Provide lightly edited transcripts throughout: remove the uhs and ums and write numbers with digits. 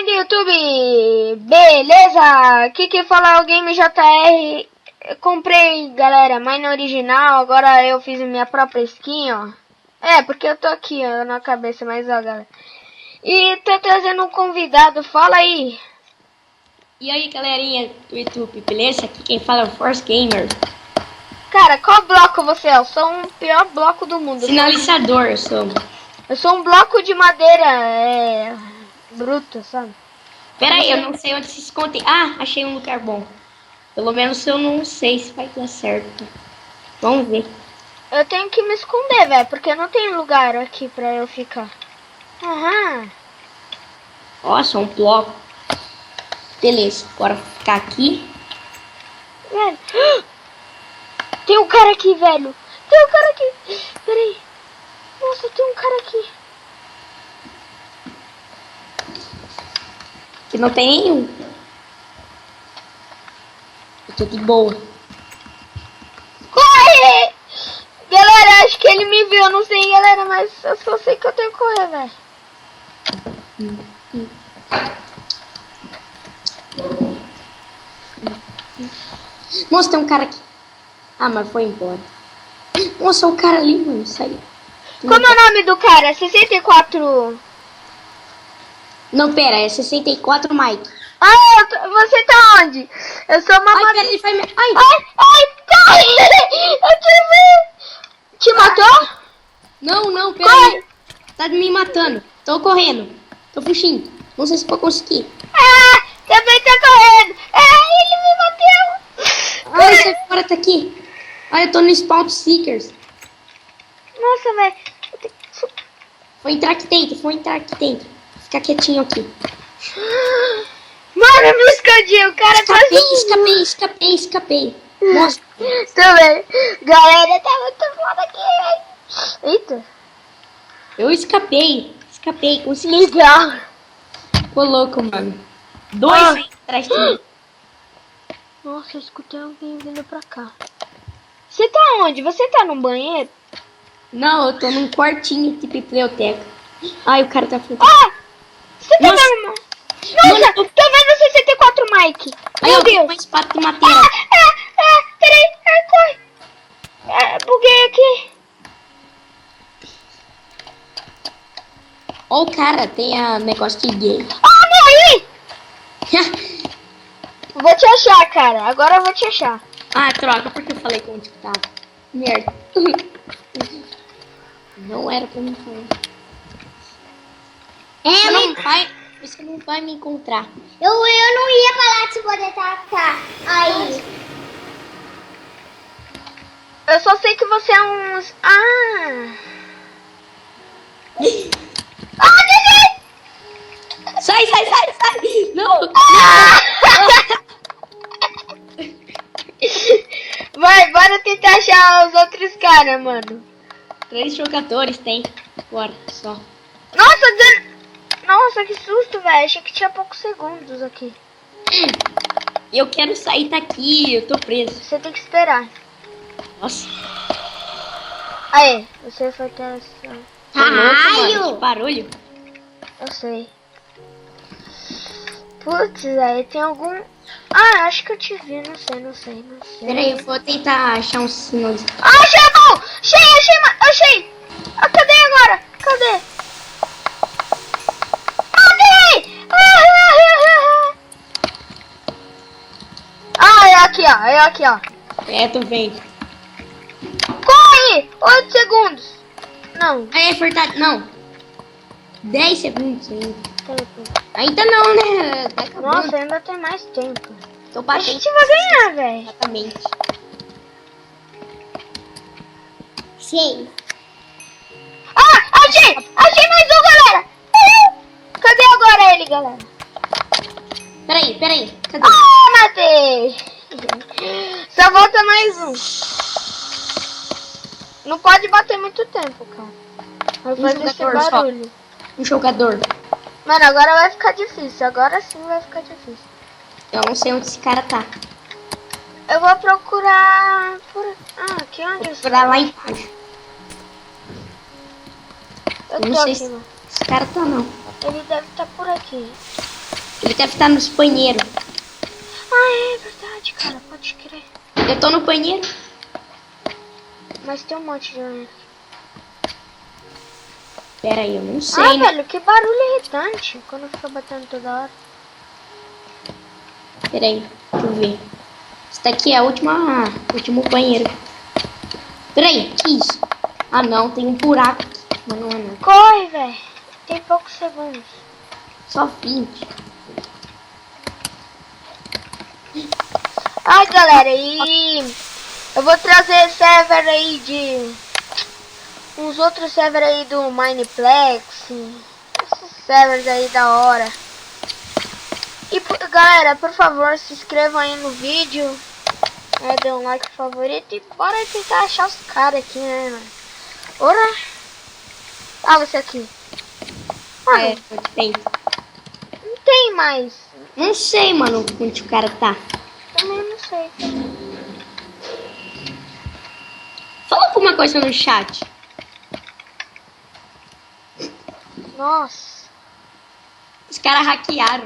do YouTube, beleza? Aqui que fala é o Game JR. Eu comprei, galera, Mine original, agora eu fiz minha própria skin, ó. É, porque eu tô aqui, ó, na cabeça, mas ó, galera. E tô trazendo um convidado, fala aí. E aí, galerinha do YouTube, beleza? Aqui quem fala é o Force Gamer. Cara, qual bloco você é? Eu sou um pior bloco do mundo. Sinalizador, eu sou. Eu sou um bloco de madeira, bruta, sabe? Pera aí, eu não sei onde se esconde. Ah, achei um lugar bom. Pelo menos eu não sei se vai dar certo. Vamos ver. Eu tenho que me esconder, velho, porque não tem lugar aqui pra eu ficar. Aham. Nossa, um bloco. Beleza, bora ficar aqui. Velho. Tem um cara aqui, velho. Tem um cara aqui. Peraí. Nossa, tem um cara aqui. Que não tem nenhum. Eu tô de boa. Corre! Galera, acho que ele me viu. Eu não sei, galera, mas eu só sei que eu tenho que correr, velho. Nossa, tem um cara aqui. Ah, mas foi embora. Nossa, o cara ali, mano, saiu. Como é o nome do cara? 64... Não, pera, é 64 Mike. Ah, você tá onde? Eu sou uma... Ai, pera, ele vai me... Ai, corre! Eu te vi! Te matou? não, pera Corre! aí. Tá me matando. Tô correndo. Tô fugindo. Não sei se vou conseguir. Ah, também tá correndo. Ele me bateu. Ai, esse fora tá aqui. Ai, eu tô no Spawn Seekers. Nossa, velho. Vou entrar aqui dentro, Fica quietinho aqui. Mano, eu me escondi. O cara Escapei. Nossa. Também. Galera, tá muito foda aqui, velho. Eita. Eu escapei, consegui. Legal. Ficou louco, mano. Dois aí atrás de mim. Nossa, eu escutei alguém vindo pra cá. Você tá onde? Você tá no banheiro? Não, eu tô num quartinho de biblioteca. Ai, o cara tá frente. Ah! Você tá Nossa. vendo? Nossa, tô vendo o 64 Mike. Ai, Meu eu tenho Deus. uma espada de madeira. Peraí. Corre. Buguei aqui. Ó, o cara tem a negócio de gay. Morri! Vou te achar, cara. Agora eu vou te achar. Ah, troca, porque eu falei onde que tava. Merda. Não era pra mim falar. Você não vai me encontrar. Eu não ia falar se poder tacar aí. Eu só sei que você é uns... Sai! Não! Vai, bora tentar achar os outros caras, mano. 3 jogadores tem. Bora, só. Nossa, que susto, velho. Achei que tinha poucos segundos aqui. Eu quero sair daqui, eu tô preso. Você tem que esperar. Nossa. Aí, você foi ter essa... Tô louco, mano, que barulho. Eu sei. Putz, velho, tem algum... Ah, acho que eu te vi, não sei. Peraí, eu vou tentar achar um sinal. Achei, bom! Achei! Ah, cadê agora? Cadê? É aqui, ó. É, tô vendo. Corre! 8 segundos. Não. É verdade, não. 10 segundos ainda. Peraí. Ainda não, né? Tá acabando. Nossa, ainda tem mais tempo. Tô A batendo. gente vai ganhar, velho. Exatamente. Sim. Achei! Achei mais um, galera! Cadê agora ele, galera? Peraí. Cadê? Matei! Só volta mais um. Não pode bater muito tempo, cara. Vai fazer esse jogador só. barulho. Um jogador. Mano, agora vai ficar difícil. Agora sim vai ficar difícil. Eu não sei onde esse cara tá. Eu vou procurar por... aqui onde eu Vou estou? procurar lá embaixo. Eu não tô sei aqui, se mano. esse cara tá, não. Ele deve estar por aqui. Ele deve estar nos banheiros. Ah, é verdade, cara. Pode crer. Eu tô no banheiro. Mas tem um monte de gente. Pera aí, eu não sei, Ah, né? velho, que barulho irritante. Quando fica batendo toda hora. Pera aí, deixa eu ver. Esse daqui é o último banheiro. Pera aí, que isso? Ah não, tem um buraco aqui. Mas não é não. Corre, velho. Tem poucos segundos. Só 20. Ai, galera, e eu vou trazer server aí de uns outros servers aí do Mineplex, esses servers aí da hora. E galera, por favor, se inscrevam aí no vídeo, dê um like favorito e bora tentar achar os caras aqui, né, mano? Ora! Ah, você aqui. Mano, É, tem. não tem mais. Não sei, mano, onde o cara tá. Também não sei. Fala alguma coisa no chat. Nossa. Os caras hackearam.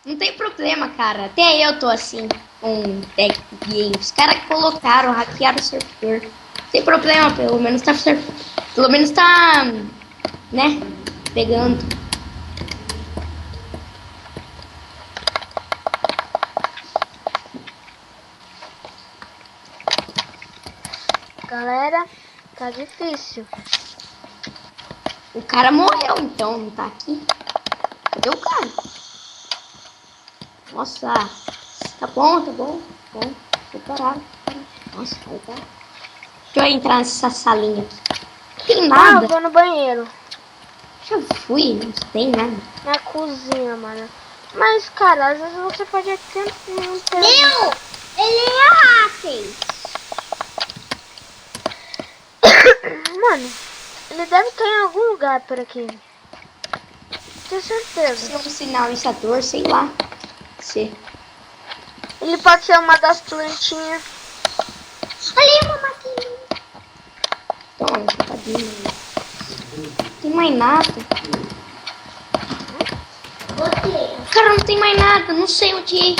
Não tem problema, cara. Até eu tô assim com Tech Games. Os caras colocaram, hackearam o servidor. Não tem problema, pelo menos tá né, pegando. Galera, tá difícil. O cara morreu, então, não tá aqui. Cadê o cara? Nossa, tá bom, tá bom. Tô parado. Nossa, tá. Deixa eu entrar nessa salinha aqui. Não tem Ah, nada. eu vou no banheiro. Já fui, não tem nada. Na cozinha, mano. Mas, cara, às vezes você pode até não ter... Meu, ele é hacker. Mano, ele deve estar em algum lugar por aqui. Tenho certeza. Se é um sinalizador, sei lá. Se. Ele pode ser uma das plantinhas. Ali uma maquininha. Toma, tadinho. Não tem mais nada. Você. Cara, não tem mais nada. Não sei onde.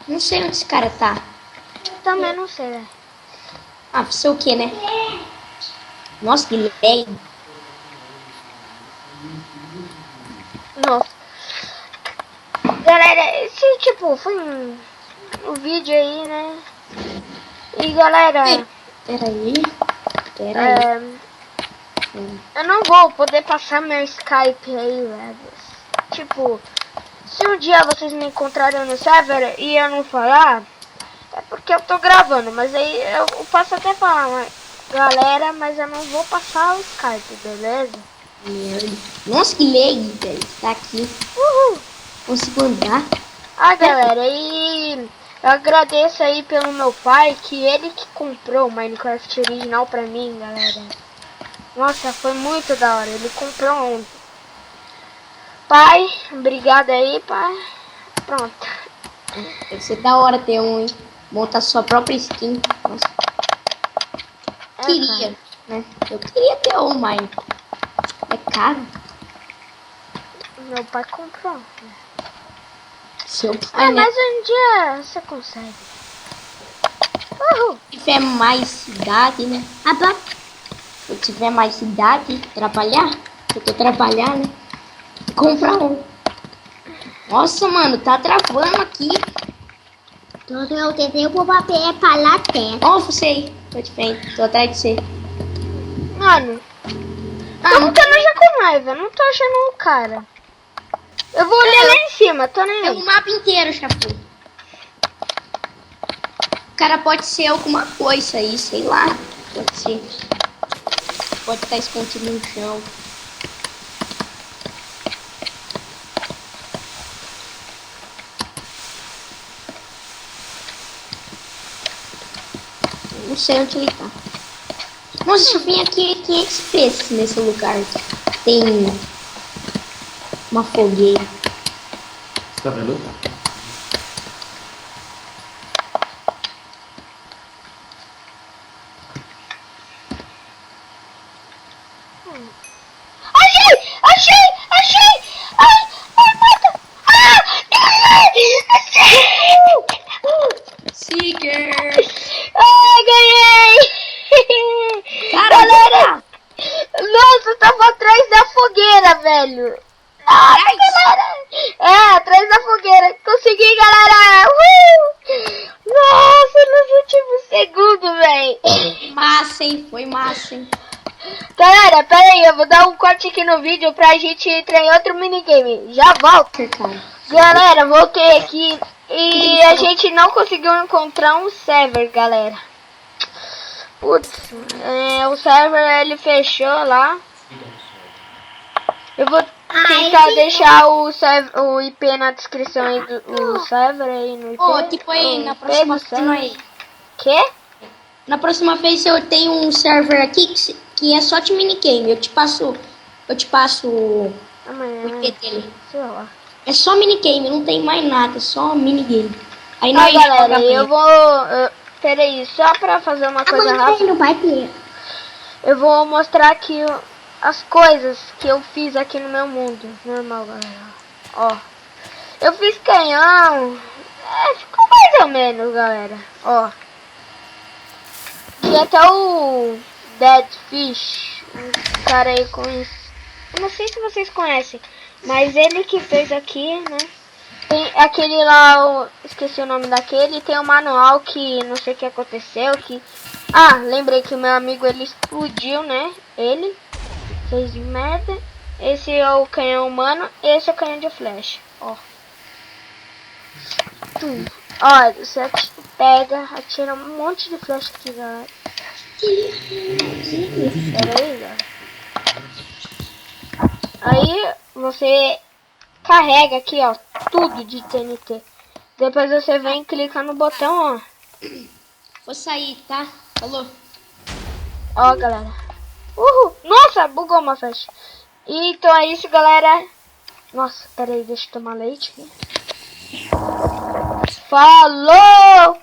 Não sei onde esse cara tá. Também não sei, velho. Ah, sei o que, né? Nossa, que lag. Nossa. Galera, esse tipo foi um vídeo aí, né? E galera, Ei, Peraí. eu não vou poder passar meu Skype aí, velho. Tipo, se um dia vocês me encontrarem no server e eu não falar, é porque eu tô gravando, mas aí eu posso até falar, galera, mas eu não vou passar o Skype, beleza? Merda. Nossa, que lag, velho. Tá aqui. Uhul! Consigo andar. Ah, galera, e eu agradeço aí pelo meu pai, que ele que comprou o Minecraft original pra mim, galera. Nossa, foi muito da hora, ele comprou ontem. Pai, obrigado aí, pai. Pronto. Deve ser da hora ter um, hein? Montar sua própria skin. Nossa, É, queria, né? Eu queria ter um, mas é caro. meu pai comprou. Seu pai, né? Mas um dia você consegue. Uhul. Se tiver mais idade, né? Se eu tiver mais idade, trabalhar, eu tô trabalhando, né? Comprar um. Nossa, mano, tá travando aqui. Todo eu tentei pro papel para lá terra. Ó, você aí. Tô de frente, tô atrás de você. Mano, Ah, tô não ficando já com raiva, não tô achando o cara. Eu vou olhar lá em cima, tô nem é aí. o mapa inteiro, Chapu. O cara pode ser alguma coisa aí, sei lá. Pode ser. Pode estar escondido no chão. Não sei onde ele tá. Nossa, deixa eu vir aqui. Quem é que se fez nesse lugar? Tem uma fogueira. Você tá vendo? Achei! Achei! fogueira! É, atrás da fogueira. Consegui, galera! Nossa, nos últimos segundos, véi. Massa, hein? Foi massa, hein? Galera, pera aí, eu vou dar um corte aqui no vídeo pra gente entrar em outro minigame. Já volto. Galera, voltei aqui e a gente não conseguiu encontrar um server, galera. Putz, o server ele fechou lá. Eu vou tentar deixar o IP na descrição aí do server aí no IP. Ô, tipo aí, na próxima vez aí. Quê? Na próxima vez eu tenho um server aqui que é só de minigame. Eu te passo o IP dele. Sei lá. É só minigame, não tem mais nada, só minigame. Aí Tá, nós galera, eu vou... Peraí, só pra fazer uma coisa rápida. Não vai ter. Eu vou mostrar aqui as coisas que eu fiz aqui no meu mundo. Normal, galera. Ó. Eu fiz canhão. Ficou mais ou menos, galera. Ó. E até o Dead Fish. Um cara aí com isso. Eu não sei se vocês conhecem. Mas ele que fez aqui, né? Tem aquele lá, esqueci o nome daquele, tem um manual que não sei o que aconteceu, que... Ah, lembrei que o meu amigo, ele explodiu, né? Ele fez merda. Esse é o canhão humano, esse é o canhão de flecha, ó. Olha, você pega, atira um monte de flecha aqui, galera. Pera aí, galera. Aí, você... carrega aqui, ó, tudo de TNT. Depois você vem e clica no botão, ó. Vou sair, tá? Falou. Ó, galera. Uhul. Nossa, bugou uma flecha. Então é isso, galera. Nossa, pera aí, deixa eu tomar leite aqui. Falou!